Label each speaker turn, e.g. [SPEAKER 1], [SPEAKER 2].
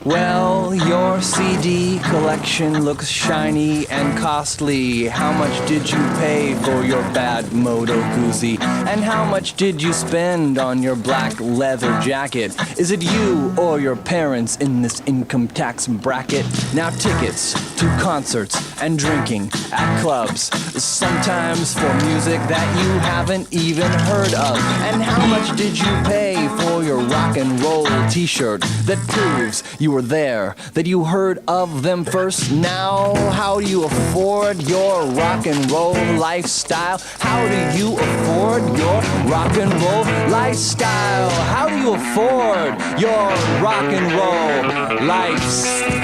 [SPEAKER 1] Well, your CD collection looks shiny and costly. How much did you pay for your bad Moto Guzzi? And how much did you spend on your black leather jacket? Is it you or your parents in this income tax bracket? Now tickets to concerts and drinking at clubs, sometimes for music that you haven't even heard of. And how much did you pay for your rock and roll t-shirt that proves you were there, that you heard of them first? Now, how do you afford your rock and roll lifestyle? How do you afford your rock and roll lifestyle? How do you afford your rock and roll lifestyle?